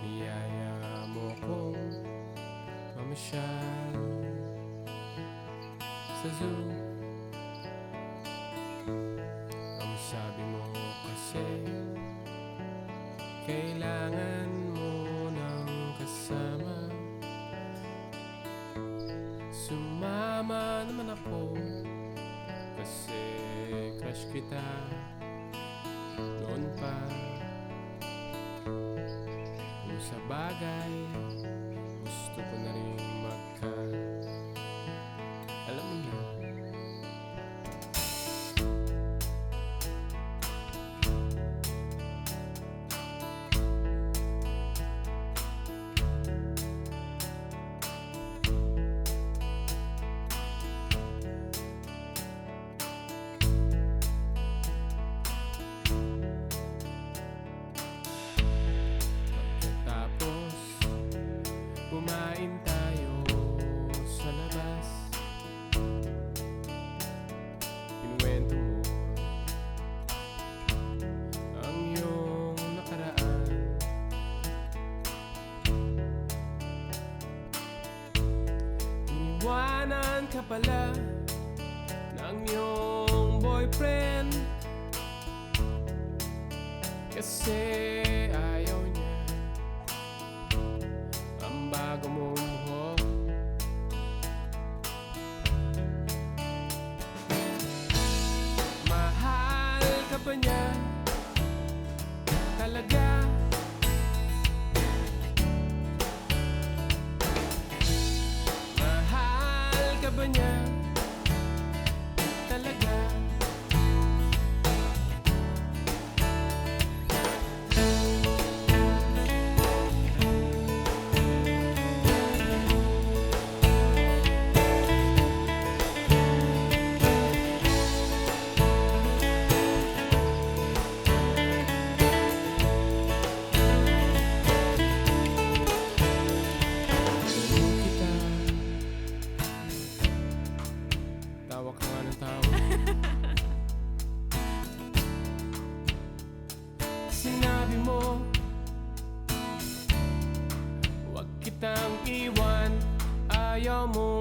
Niyaya mo kong mamasyal sa zoo. Ang sabi mo kasi kailangan mo ng kasama. Sumama naman ako kasi crush kita noon pa. Kung sa bagay gusto ko na rin alam mo na. Pagkatapos kumain tayo sa labas, kinuwento mo ang iyong nakaraan. Iniwanan ka pala ng iyong boyfriend kasi ayaw niya ang bago mong buhok. Mahal ka ba niya talaga? Mahal ka ba niya talaga? Tawa ka nga ng tawa. Sinabi mo huwag kitang iwan, ayaw mo